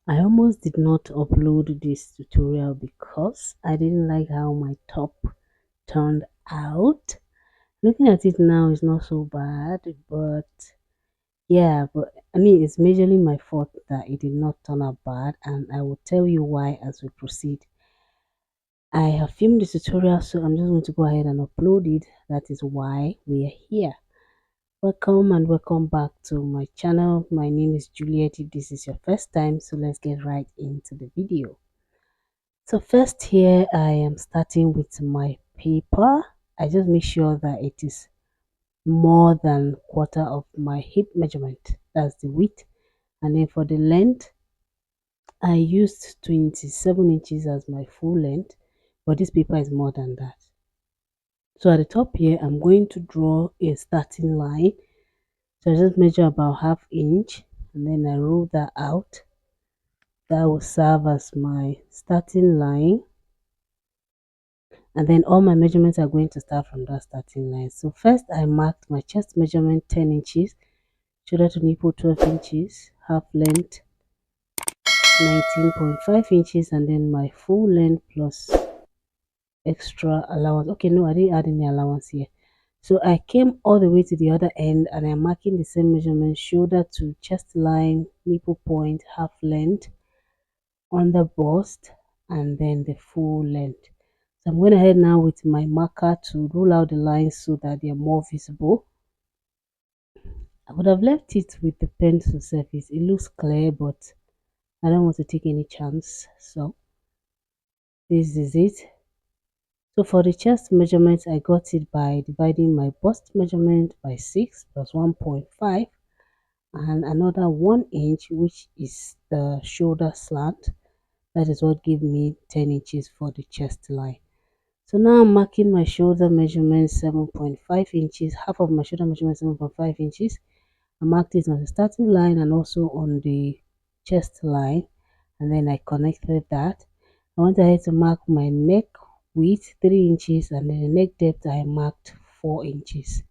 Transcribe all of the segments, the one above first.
I almost did not upload this tutorial because I didn't like how my top turned out. Looking at it now is not so bad, but yeah, but I mean it's majorly my fault that it did not turn out bad, and I will tell you why as we proceed. I have filmed the tutorial, so I'm just going to go ahead and upload it. That is why we are here. Welcome and welcome back to my channel. My name is Juliet. If this is your first time, so let's get right into the video. So first here I am starting with my paper. I just make sure that it is more than quarter of my hip measurement. That's the width. And then for the length, I used 27 inches as my full length, but this paper is more than that. So at the top here, I'm going to draw a starting line. So I just measure about half inch and then I roll that out. That will serve as my starting line. And then all my measurements are going to start from that starting line. So first I marked my chest measurement 10 inches, shoulder to nipple 12 inches, half length 19.5 inches, and then my full length plus extra allowance. Okay, no, I didn't add any allowance here. So I came all the way to the other end and I'm marking the same measurement, shoulder to chest line, nipple point, half length, on the bust, and then the full length. So I'm going ahead now with my marker to rule out the lines so that they are more visible. I would have left it with the pencil surface. It looks clear, but I don't want to take any chance. So this is it. So for the chest measurement, I got it by dividing my bust measurement by 6 plus 1.5 and another 1 inch, which is the shoulder slant. That is what gave me 10 inches for the chest line. So now I'm marking my shoulder measurement 7.5 inches, half of my shoulder measurement 7.5 inches. I marked it on the starting line and also on the chest line, and then I connected that. I went ahead to mark my neck width 3 inches and then the neck depth I marked 4 inches.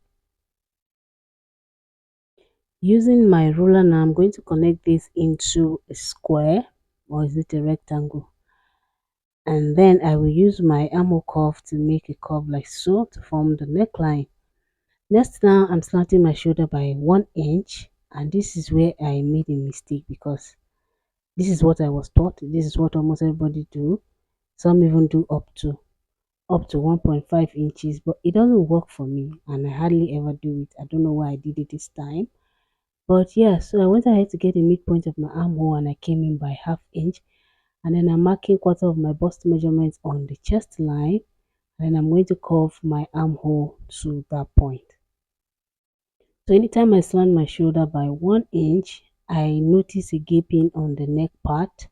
Using my ruler now, I'm going to connect this into a square, or is it a rectangle? And then I will use my armhole curve to make a curve like so to form the neckline. Next now I'm slanting my shoulder by 1 inch, and this is where I made a mistake because this is what I was taught. This is what almost everybody do. Some even do up to 1.5 inches, but it doesn't work for me and I hardly ever do it. I don't know why I did it this time. But yeah, so I went ahead to get the midpoint of my armhole and I came in by half inch, and then I'm marking quarter of my bust measurement on the chest line, and then I'm going to curve my armhole to that point. So anytime I slant my shoulder by 1 inch, I notice a gaping on the neck part,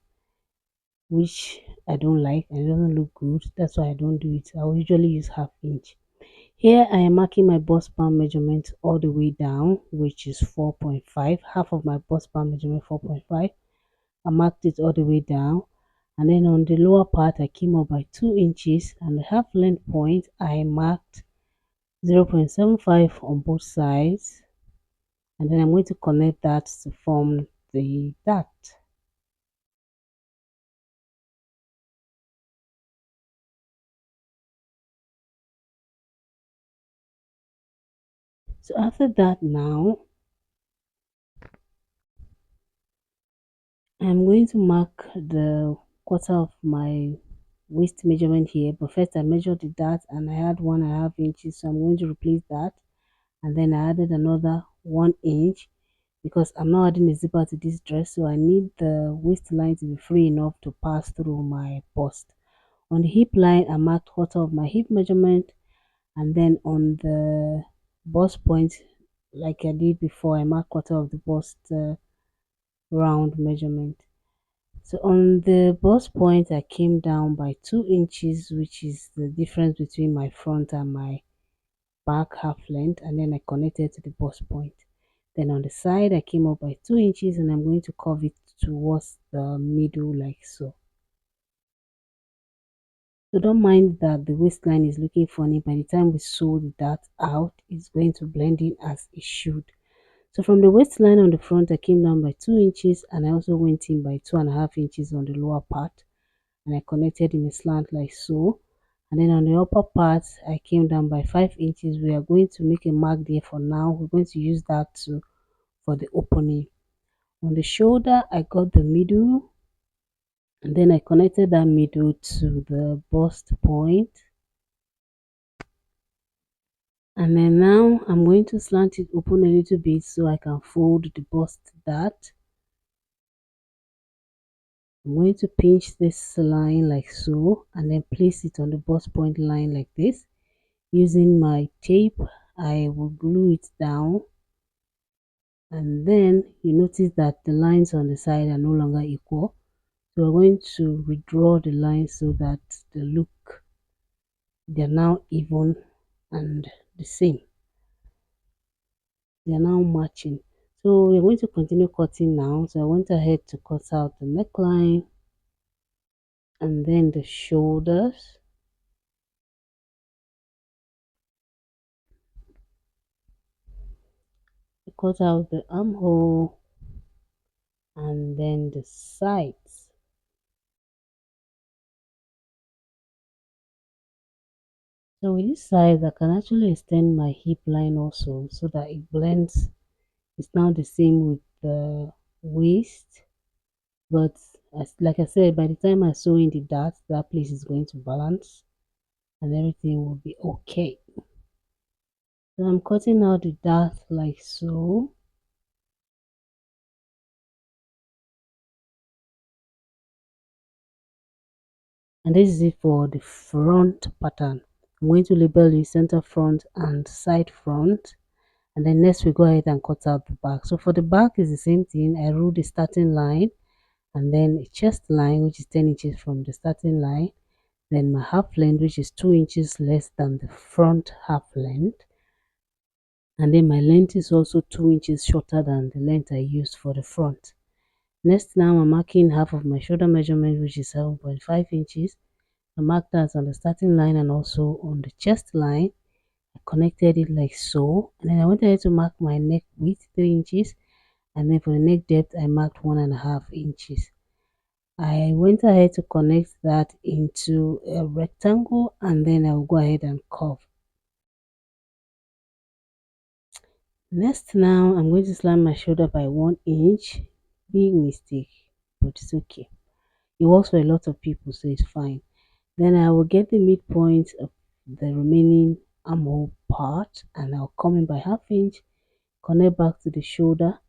which I don't like and it doesn't look good. That's why I don't do it. I will usually use half inch. Here I am marking my bust span measurement all the way down, which is 4.5. Half of my bust span measurement 4.5. I marked it all the way down, and then on the lower part I came up by 2 inches, and the half length point I marked 0.75 on both sides, and then I'm going to connect that to form the dart. So after that now I'm going to mark the quarter of my waist measurement here, but first I measured the dart and I had 1.5 inches, so I'm going to replace that, and then I added another 1 inch because I'm not adding a zipper to this dress, so I need the waistline to be free enough to pass through my bust. On the hip line I marked quarter of my hip measurement, and then on the bust point, like I did before, I marked quarter of the bust round measurement. So on the bust point I came down by 2 inches, which is the difference between my front and my back half length, and then I connected to the bust point. Then on the side I came up by 2 inches and I'm going to curve it towards the middle like so. So don't mind that the waistline is looking funny. By the time we sew the dart out, it's going to blend in as it should. So from the waistline on the front, I came down by 2 inches, and I also went in by 2.5 inches on the lower part, and I connected in a slant like so. And then on the upper part, I came down by 5 inches. We are going to make a mark there for now. We're going to use that to for the opening. On the shoulder, I got the middle, and then I connected that middle to the bust point. And then now I'm going to slant it open a little bit so I can fold the bust dart. I'm going to pinch this line like so, and then place it on the bust point line like this. Using my tape, I will glue it down, and then you notice that the lines on the side are no longer equal. So we're going to redraw the lines so that they're now even and the same. They're now matching. So we're going to continue cutting now. So I went ahead to cut out the neckline and then the shoulders. I cut out the armhole and then the sides. So with this size, I can actually extend my hip line also so that it blends. It's now the same with the waist, but like I said, by the time I sew in the dart, that place is going to balance and everything will be okay. So I'm cutting out the dart like so. And this is it for the front pattern. I'm going to label the center front and side front, and then next we go ahead and cut out the back. So for the back is the same thing. I rule the starting line and then a chest line, which is 10 inches from the starting line, then my half length, which is 2 inches less than the front half length, and then my length is also 2 inches shorter than the length I used for the front. Next, now I'm marking half of my shoulder measurement, which is 7.5 inches. I marked that on the starting line and also on the chest line. I connected it like so, and then I went ahead to mark my neck width 3 inches, and then for the neck depth I marked 1.5 inches. I went ahead to connect that into a rectangle, and then I'll go ahead and curve. Next, now I'm going to slam my shoulder by 1 inch. Big mistake, but it's okay. It works for a lot of people, so it's fine. Then I will get the midpoint of the remaining armhole part, and I'll come in by half inch, connect back to the shoulder,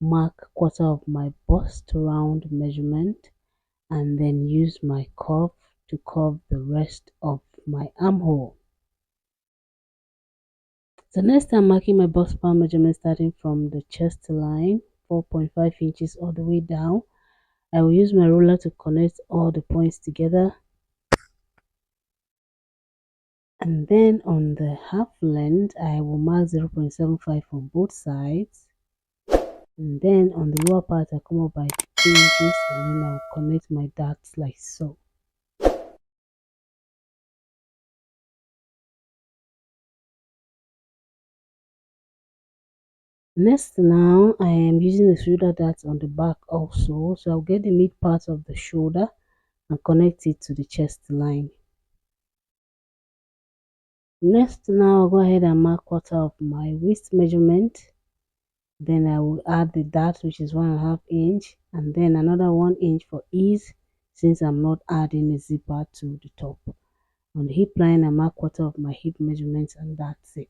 mark quarter of my bust round measurement, and then use my curve to curve the rest of my armhole. So next I'm marking my bust part measurement starting from the chest line, 4.5 inches all the way down. I will use my ruler to connect all the points together. And then on the half length, I will mark 0.75 on both sides. And then on the lower part, I come up by 2 inches, and then I'll connect my darts like so. Next, now I am using the shoulder darts on the back also, so I'll get the mid part of the shoulder and connect it to the chest line. Next, now I'll go ahead and mark quarter of my waist measurement. Then I will add the dart, which is 1.5 inch, and then another 1 inch for ease, since I'm not adding a zipper to the top. On the hip line, I mark quarter of my hip measurements, and that's it.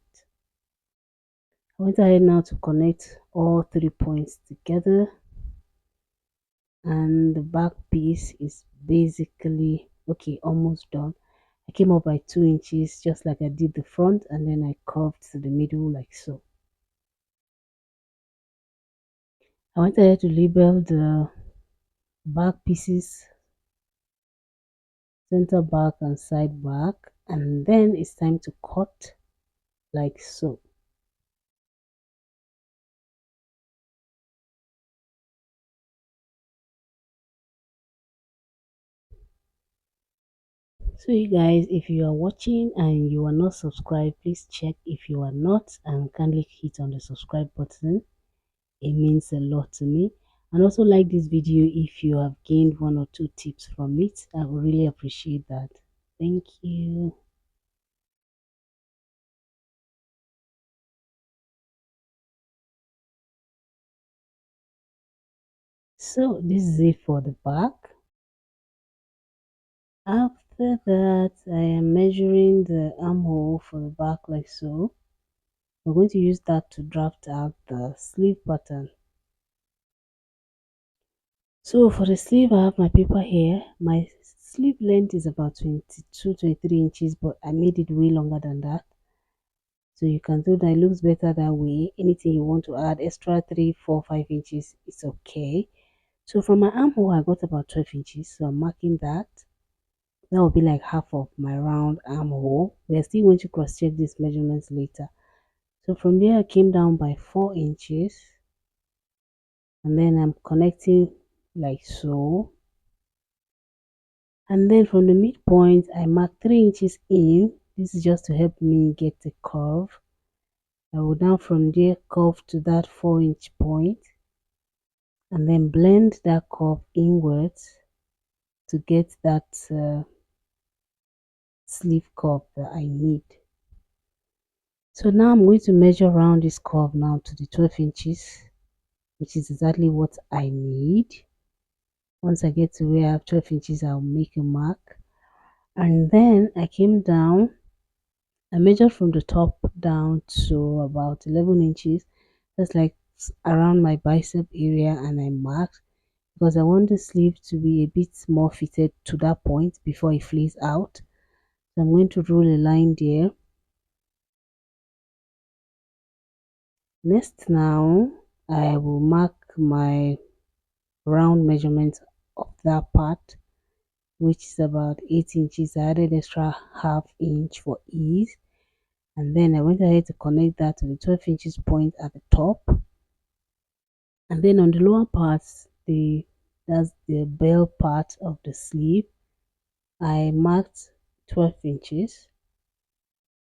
I went ahead now to connect all 3 points together, and the back piece is basically okay, almost done. I came up by 2 inches just like I did the front, and then I curved to the middle like so. I went ahead to label the back pieces, center back and side back, and then it's time to cut like so. So you guys, if you are watching and you are not subscribed, please check if you are not and kindly hit on the subscribe button. It means a lot to me. And also like this video if you have gained one or two tips from it. I would really appreciate that. Thank you. So this is it for the back. After that, I am measuring the armhole for the back like so. We're going to use that to draft out the sleeve pattern. So for the sleeve, I have my paper here. My sleeve length is about 22, 23 inches, but I made it way longer than that. So you can do that. It looks better that way. Anything you want to add, extra 3, 4, 5 inches, it's okay. So from my armhole, I got about 12 inches. So I'm marking that. That will be like half of my round armhole. We are still going to cross check these measurements later. So from there, I came down by 4 inches. And then I'm connecting like so. And then from the midpoint, I mark 3 inches in. This is just to help me get the curve. I will now from there curve to that 4-inch point and then blend that curve inwards to get that sleeve curve that I need. So now I'm going to measure around this curve now to the 12 inches, which is exactly what I need. Once I get to where I have 12 inches, I'll make a mark. And then I came down. I measured from the top down to about 11 inches. That's like around my bicep area, and I marked because I want the sleeve to be a bit more fitted to that point before it flares out. So I'm going to draw a line there. Next now, I will mark my round measurement of that part, which is about 8 inches. I added extra half inch for ease. And then I went ahead to connect that to the 12 inches point at the top. And then on the lower parts, that's the bell part of the sleeve, I marked 12 inches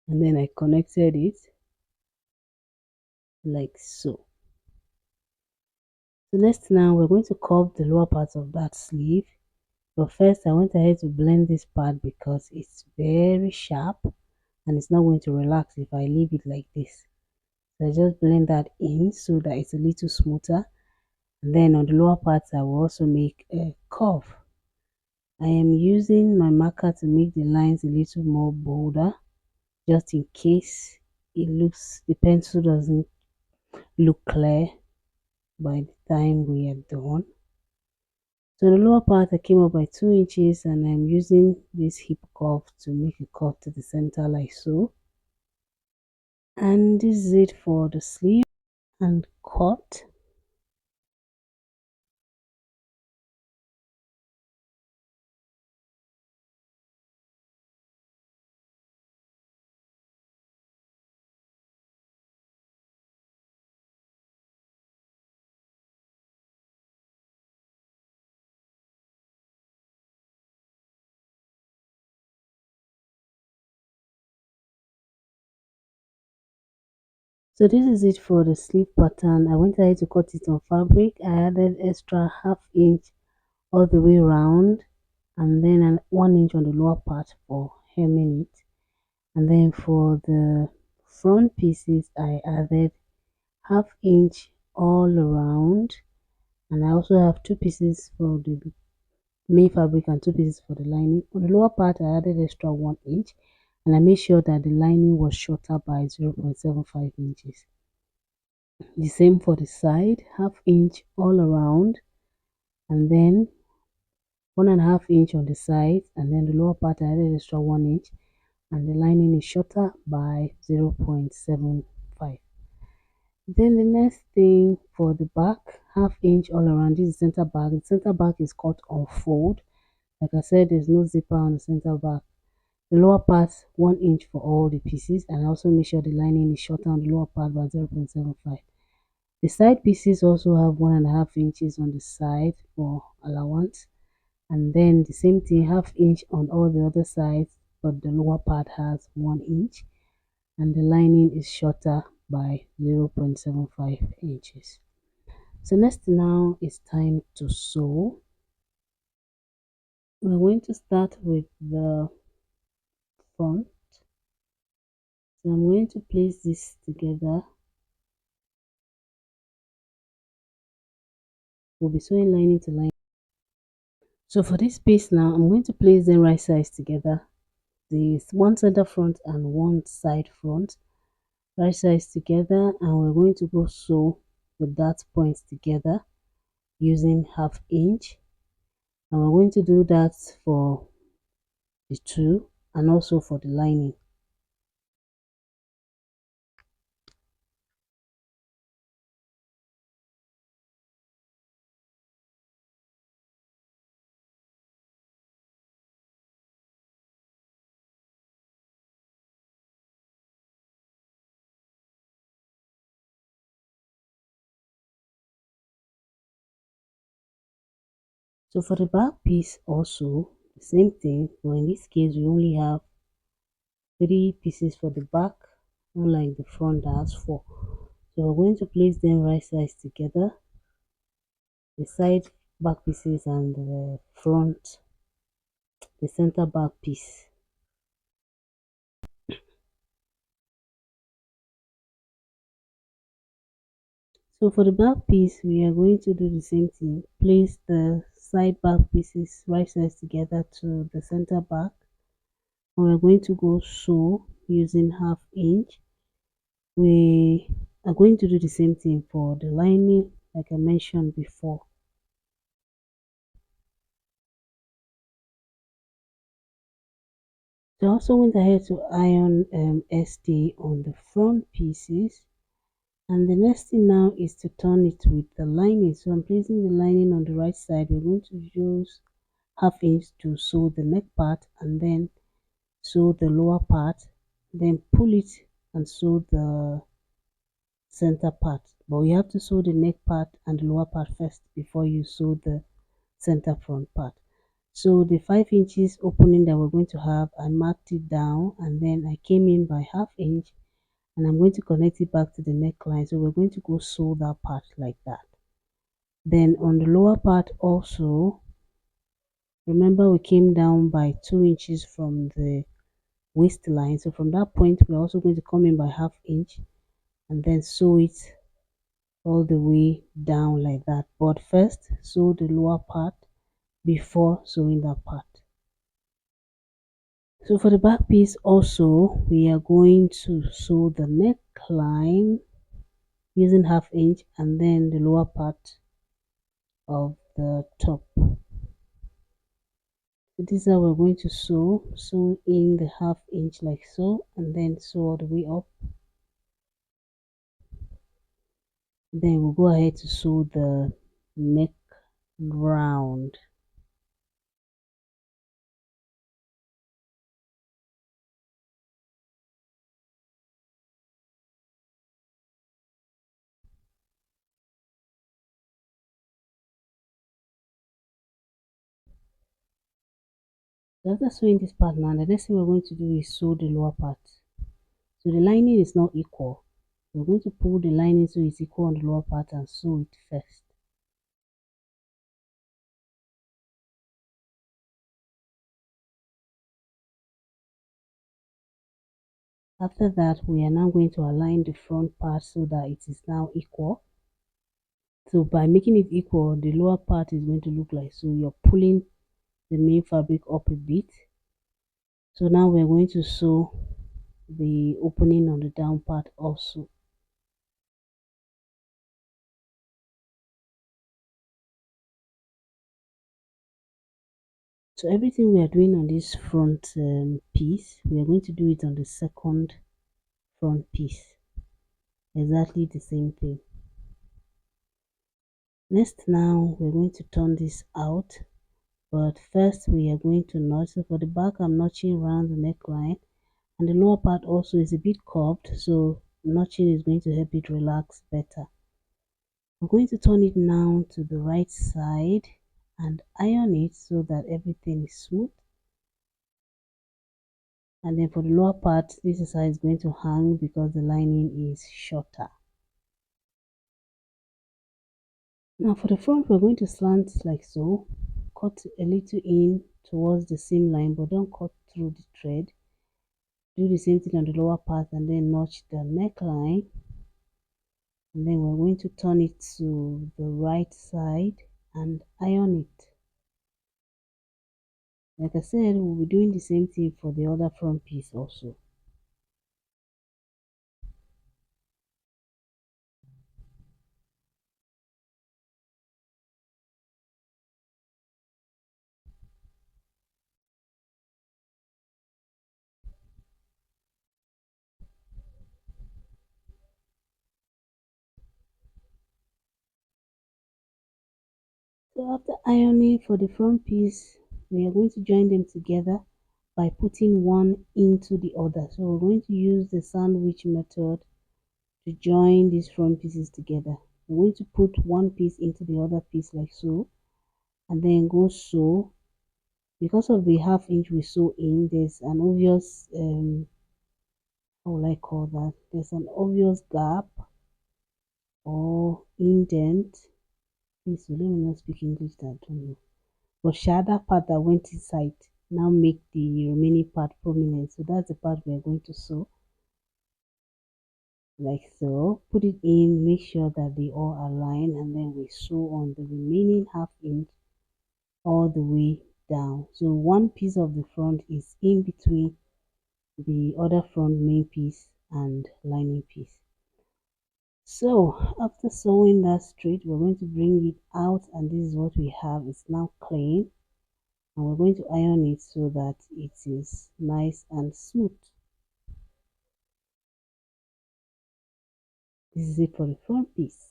and then I connected it like so. So next now we're going to curve the lower part of that sleeve. But first I went ahead to blend this part because it's very sharp and it's not going to relax if I leave it like this. So I just blend that in so that it's a little smoother. And then on the lower parts I will also make a curve. I am using my marker to make the lines a little more bolder just in case the pencil doesn't look clear by the time we are done. So the lower part I came up by 2 inches and I'm using this hip curve to make a cut to the center like so. And this is it for the sleeve and cut. So this is it for the sleeve pattern. I went ahead to cut it on fabric. I added extra half inch all the way around and then 1 inch on the lower part for hemming it. And then for the front pieces I added half inch all around, and I also have 2 pieces for the main fabric and 2 pieces for the lining. On the lower part I added extra 1 inch and I made sure that the lining was shorter by 0.75 inches. The same for the side, half inch all around and then 1.5 inch on the sides, and then the lower part I added extra 1 inch and the lining is shorter by 0.75. Then the next thing for the back, half inch all around. This is center back. The center back is cut on fold. Like I said, there's no zipper on the center back. The lower part 1 inch for all the pieces, and I also make sure the lining is shorter on the lower part by 0.75. The side pieces also have 1.5 inches on the side for allowance, and then the same thing, half inch on all the other sides, but the lower part has 1 inch and the lining is shorter by 0.75 inches. So next now it's time to sew. We're going to start with the front. So I'm going to place this together. We'll be sewing lining to lining. So for this piece now, I'm going to place them right sides together. This one center front and one side front, right sides together, and we're going to go sew the dart points together using 1/2 inch, and we're going to do that for the two and also for the lining. So for the back piece also the same thing, but in this case we only have 3 pieces for the back, unlike the front that has 4. So we're going to place them right sides together, the side back pieces and the front, the center back piece. So for the back piece, we are going to do the same thing. Place the side back pieces right sides together to the center back. And we're going to go sew using 1/2 inch. We are going to do the same thing for the lining, like I mentioned before. So I also went ahead to iron SD on the front pieces. And the next thing now is to turn it with the lining. So I'm placing the lining on the right side. We're going to use 1/2 inch to sew the neck part and then sew the lower part, then pull it and sew the center part. But you have to sew the neck part and the lower part first before you sew the center front part. So the 5 inches opening that we're going to have, I marked it down and then I came in by 1/2 inch and I'm going to connect it back to the neckline. So we're going to go sew that part like that. Then on the lower part also, remember we came down by 2 inches from the waistline. So from that point, we're also going to come in by 1/2 inch and then sew it all the way down like that. But first, sew the lower part before sewing that part. So for the back piece also, we are going to sew the neckline using 1/2 inch and then the lower part of the top. So this is how we're going to sew in the 1/2 inch like so and then sew all the way up. Then we'll go ahead to sew the neck round. So after sewing this part now, the next thing we're going to do is sew the lower part. So the lining is not equal. We're going to pull the lining so it's equal on the lower part and sew it first. After that, we are now going to align the front part so that it is now equal. So by making it equal, the lower part is going to look like so. You're pulling the main fabric up a bit. So now we're going to sew the opening on the down part also. So everything we are doing on this front piece, we are going to do it on the second front piece. Exactly the same thing. Next now, we're going to turn this out. But first we are going to notch. So for the back, I'm notching around the neckline. And the lower part also is a bit curved. So notching is going to help it relax better. I'm going to turn it now to the right side and iron it so that everything is smooth. And then for the lower part, this is how it's going to hang because the lining is shorter. Now for the front, we're going to slant like so. Cut a little in towards the seam line, but don't cut through the thread. Do the same thing on the lower part and then notch the neckline. And then we're going to turn it to the right side and iron it. Like I said, we'll be doing the same thing for the other front piece also. So after ironing for the front piece, we are going to join them together by putting one into the other. So we're going to use the sandwich method to join these front pieces together. We're going to put one piece into the other piece like so, and then go sew. Because of the half inch we sew in, there's an obvious how will I call that? There's an obvious gap or indent. Please let me not speak English that I don't know. But shadow part that went inside now make the remaining part prominent. So that's the part we're going to sew like so. Put it in, make sure that they all align, and then we sew on the remaining half inch all the way down. So one piece of the front is in between the other front main piece and lining piece. So after sewing that straight, we're going to bring it out, and this is what we have. It's now clean, and we're going to iron it so that it is nice and smooth. This is it for the front piece.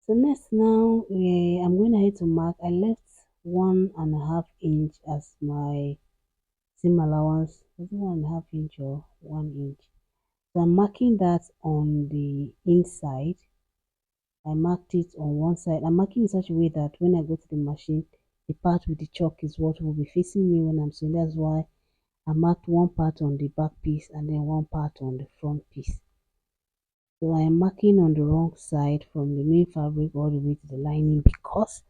So next now I'm going ahead to mark. I left 1.5 inch as my seam allowance. Was it 1.5 inch or 1 inch? So I'm marking that on the inside. I marked it on one side. I'm marking in such a way that when I go to the machine, the part with the chalk is what will be facing me when I'm sewing. That's why I marked one part on the back piece and then one part on the front piece. So I am marking on the wrong side from the main fabric all the way to the lining because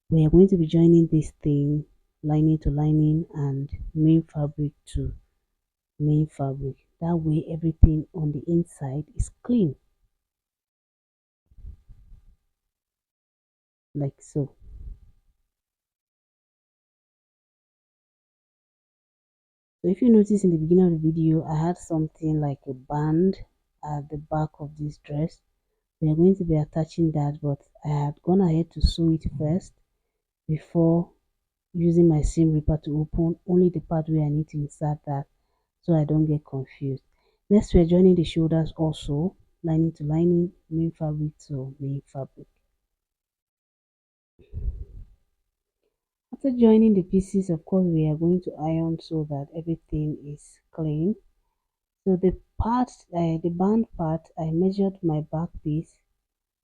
we are going to be joining this thing lining to lining and main fabric to main fabric. That way everything on the inside is clean like so. So if you notice in the beginning of the video, I had something like a band at the back of this dress. We are going to be attaching that, but I had gone ahead to sew it first before using my seam ripper to open only the part where I need to insert that so I don't get confused. Next, we're joining the shoulders also, lining to lining, main fabric to main fabric. After joining the pieces, of course, we are going to iron so that everything is clean. So the part, the band part, I measured my back piece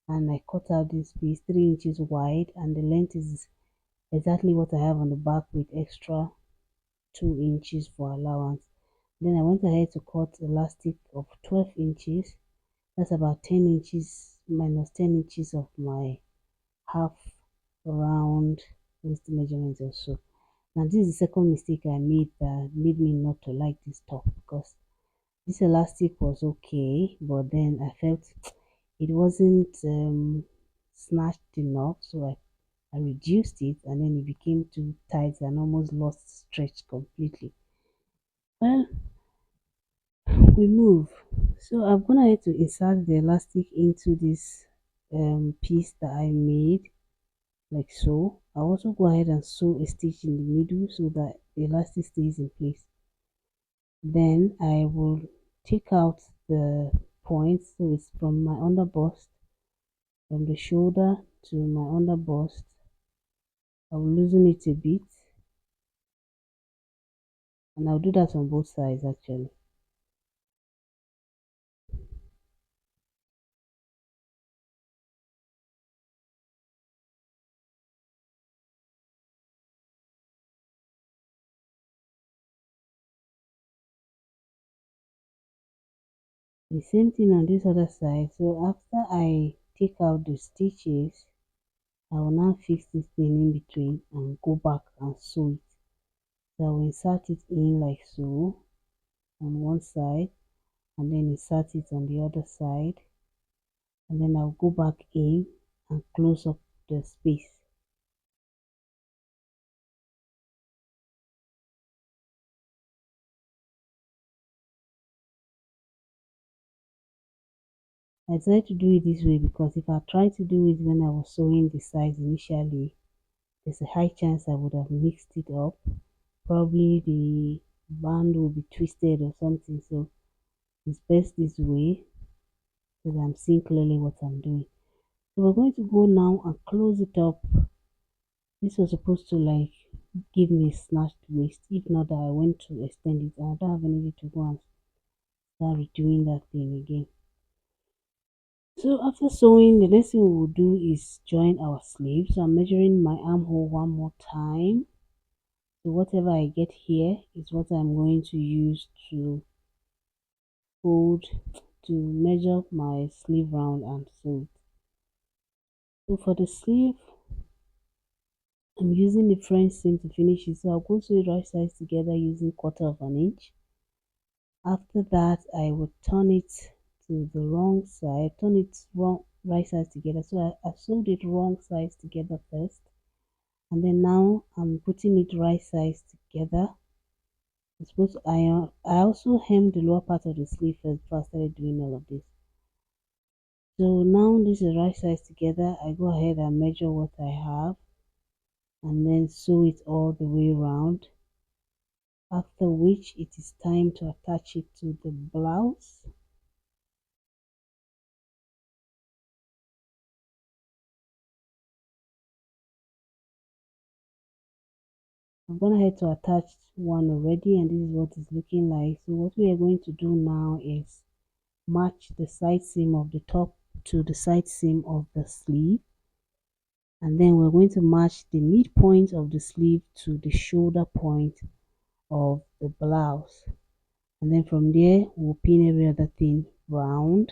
and I cut out this piece 3 inches wide, and the length is exactly what I have on the back with extra 2 inches for allowance. Then I went ahead to cut elastic of 12 inches. That's about 10 inches minus 10 inches of my half round waist measurement or so. Now this is the second mistake I made that made me not to like this top, because this elastic was okay, but then I felt it wasn't snatched enough, so I reduced it, and then it became too tight and almost lost stretch completely. Well, we move. So I'm gonna have to insert the elastic into this piece that I made like so. I also go ahead and sew a stitch in the middle so that the elastic stays in place. Then I will take out the points, so it's from my under bust, from the shoulder to my under bust. I will loosen it a bit, and I'll do that on both sides actually. The same thing on this other side. So after I take out the stitches, I will now fix this thing in between and go back and sew it. So I will insert it in like so on one side, and then insert it on the other side, and then I'll go back in and close up the space. I decided to do it this way because if I tried to do it when I was sewing the sides initially, there's a high chance I would have mixed it up. Probably the band will be twisted or something. So it's best this way so that I'm seeing clearly what I'm doing. So we're going to go now and close it up. This was supposed to like give me a snatched waist. If not that I went to extend it, I don't have energy to go and start redoing that thing again. So after sewing, the next thing we will do is join our sleeve. So I'm measuring my armhole one more time. So whatever I get here is what I'm going to use to fold to measure my sleeve round and sew it. So for the sleeve, I'm using the French seam to finish it. So I'll go sew it right sides together using 1/4 inch. After that, I will turn it to the wrong side, turn it wrong right sides together. So I sewed it wrong sides together first, and then now I'm putting it right sides together. I'm supposed to iron. I also hemmed the lower part of the sleeve first before I started doing all of this. So now this is right sides together. I go ahead and measure what I have and then sew it all the way around. After which it is time to attach it to the blouse. I've gone ahead to attach one already, and this is what it's looking like. So what we are going to do now is match the side seam of the top to the side seam of the sleeve, and then we're going to match the midpoint of the sleeve to the shoulder point of the blouse, and then from there we'll pin every other thing round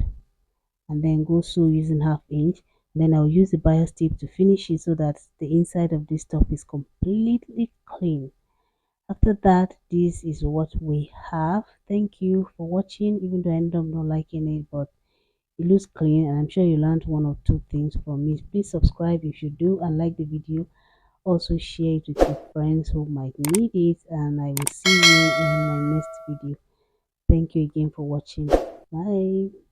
and then go sew using 1/2 inch. Then I'll use the bias tape to finish it so that the inside of this top is completely clean. After that, this is what we have. Thank you for watching, even though I ended up not liking it, but it looks clean and I'm sure you learned one or two things from me. Please subscribe if you do and like the video. Also share it with your friends who might need it, and I will see you in my next video. Thank you again for watching. Bye.